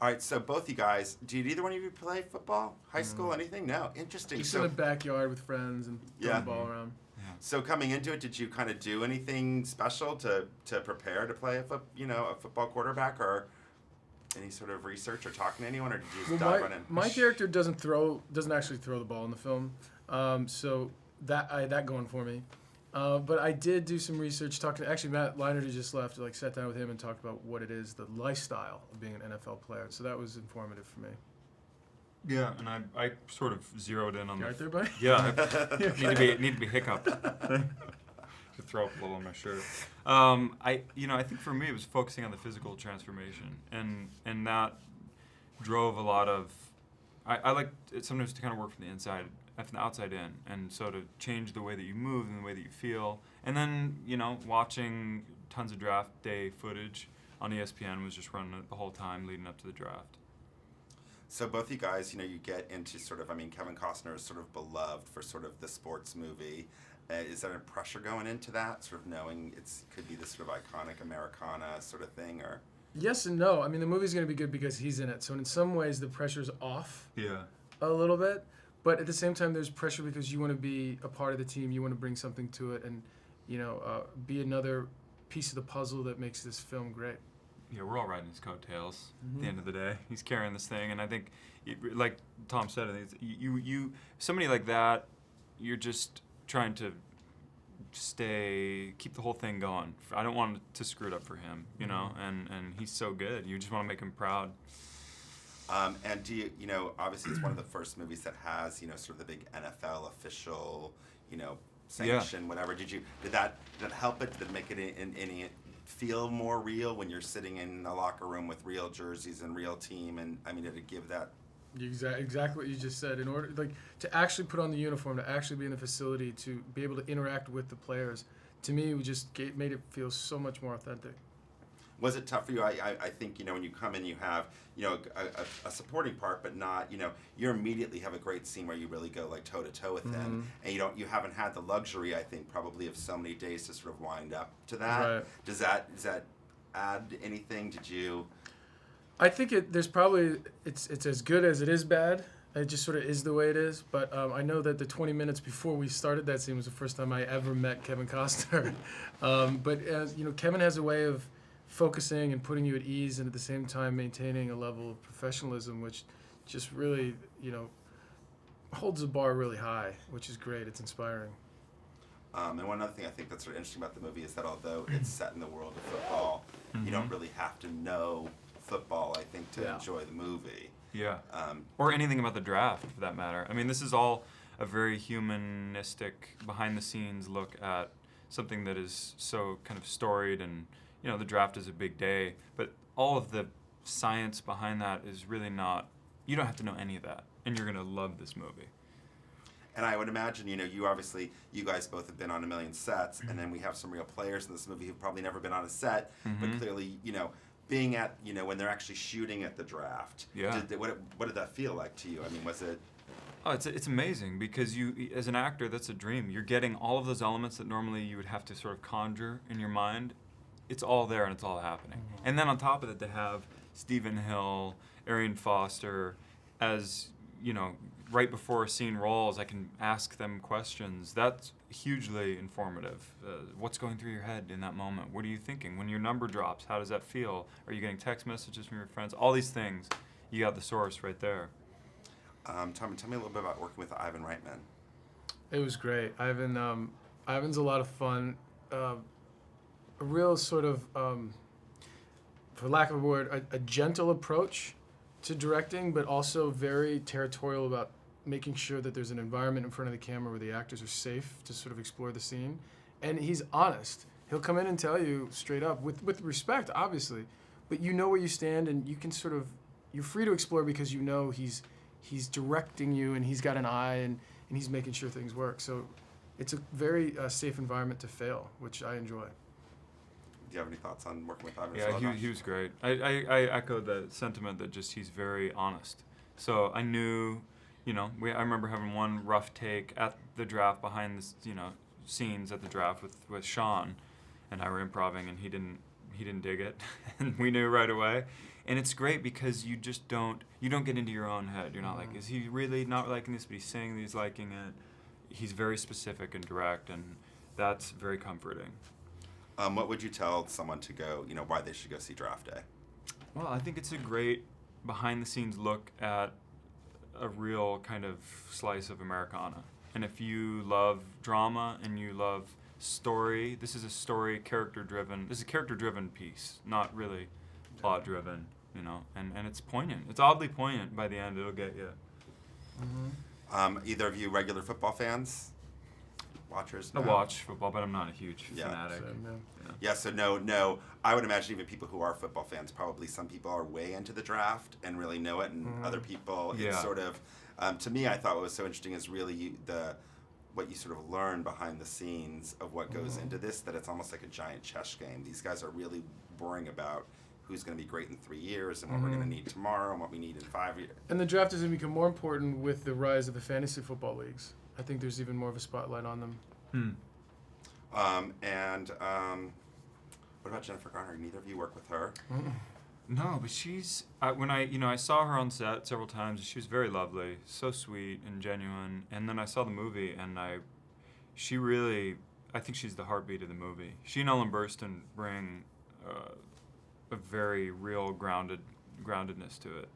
All right, so both you guys, did either one of you play football? High school, anything? No. Interesting. Just So, in the backyard with friends and throwing the ball around. so coming into it, did you kind of do anything special to prepare to play a football quarterback, or any sort of research or talking to anyone, or did you just dive on in? My character doesn't actually throw the ball in the film, so that going for me. But I did do some research actually Matt Leinart, who just left, sat down with him and talked about what it is, the lifestyle of being an NFL player. So that was informative for me. Yeah, and I sort of zeroed in on You right there, buddy? Yeah, need to be hiccuped. To throw up a little on my shirt. I think for me it was focusing on the physical transformation, and that drove a lot of. I like it sometimes to kind of work from the outside in, and so to change the way that you move and the way that you feel, and then watching tons of draft day footage on ESPN was just running it the whole time leading up to the draft. So both you guys, you get into sort of, Kevin Costner is sort of beloved for sort of the sports movie. Is there any pressure going into that, sort of knowing could be this sort of iconic Americana sort of thing, or? Yes and no. The movie's going to be good because he's in it. So in some ways, the pressure's off a little bit. But at the same time, there's pressure because you want to be a part of the team. You want to bring something to it and, be another piece of the puzzle that makes this film great. Yeah, we're all riding his coattails at the end of the day. He's carrying this thing, and I think, like Tom said, I think you somebody like that, you're just trying to keep the whole thing going. I don't want to screw it up for him, and he's so good. You just want to make him proud. And do you, obviously it's one of the first movies that has, sort of the big NFL official, sanction, whatever. Did that help it? Did it make it any feel more real when you're sitting in a locker room with real jerseys and real team? And did it give that? Exactly what you just said. In order, to actually put on the uniform, to actually be in the facility, to be able to interact with the players, to me, it just made it feel so much more authentic. Was it tough for you? I think, when you come in, you have, a supporting part, but not, you immediately have a great scene where you really go toe to toe with them, and you haven't had the luxury, I think, probably of so many days to sort of wind up to that. Right. Does that add anything? Did you? I think it's as good as it is bad. It just sort of is the way it is. But I know that the 20 minutes before we started that scene was the first time I ever met Kevin Costner. But as Kevin has a way of focusing and putting you at ease, and at the same time maintaining a level of professionalism, which just really, holds the bar really high, which is great. It's inspiring. And one other thing I think that's sort of interesting about the movie is that although it's set in the world of football, you don't really have to know football, I think, to enjoy the movie. Yeah. Or anything about the draft, for that matter. This is all a very humanistic, behind-the-scenes look at something that is so kind of storied, and the draft is a big day, but all of the science behind that is really not. You don't have to know any of that, and you're gonna love this movie. And I would imagine, you guys both have been on a million sets, and then we have some real players in this movie who've probably never been on a set, but clearly, being at, when they're actually shooting at the draft. Yeah. What did that feel like to you? Was it? Oh, it's amazing because you, as an actor, that's a dream. You're getting all of those elements that normally you would have to sort of conjure in your mind. It's all there and it's all happening. And then on top of it, to have Stephen Hill, Arian Foster, as right before a scene rolls, I can ask them questions. That's hugely informative. What's going through your head in that moment? What are you thinking? When your number drops, how does that feel? Are you getting text messages from your friends? All these things, you got the source right there. Tom, tell me a little bit about working with Ivan Reitman. It was great. Ivan's a lot of fun. A real sort of, for lack of a word, a gentle approach to directing, but also very territorial about making sure that there's an environment in front of the camera where the actors are safe to sort of explore the scene. And he's honest. He'll come in and tell you straight up, with respect, obviously, but you know where you stand, and you can sort of, you're free to explore because he's directing you, and he's got an eye, and he's making sure things work. So it's a very safe environment to fail, which I enjoy. Do you have any thoughts on working with Ivan? Yeah, he was great. I echo the sentiment that just he's very honest. So I knew, I remember having one rough take at the draft behind the, scenes at the draft with Sean, and I were improvising, and he didn't dig it, and we knew right away. And it's great because you don't get into your own head. You're not like, is he really not liking this, but he's saying that he's liking it. He's very specific and direct, and that's very comforting. What would you tell someone to go, why they should go see Draft Day? Well, I think it's a great behind-the-scenes look at a real kind of slice of Americana. And if you love drama and you love story, this is a story, character-driven. This is a character-driven piece, not really plot-driven, and it's poignant. It's oddly poignant by the end. It'll get you. Either of you regular football fans? Watchers? I watch football, but I'm not a huge fanatic. Yeah, so no. I would imagine even people who are football fans, probably some people are way into the draft and really know it, and other people, it's sort of, to me, I thought what was so interesting is really what you sort of learn behind the scenes of what goes into this, that it's almost like a giant chess game. These guys are really worrying about who's going to be great in 3 years and what we're going to need tomorrow and what we need in 5 years. And the draft is going to become more important with the rise of the fantasy football leagues. I think there's even more of a spotlight on them. What about Jennifer Garner? Neither of you work with her? No, but she's when I saw her on set several times. She was very lovely, so sweet and genuine. And then I saw the movie, and I think she's the heartbeat of the movie. She and Ellen Burstyn bring a very real groundedness to it.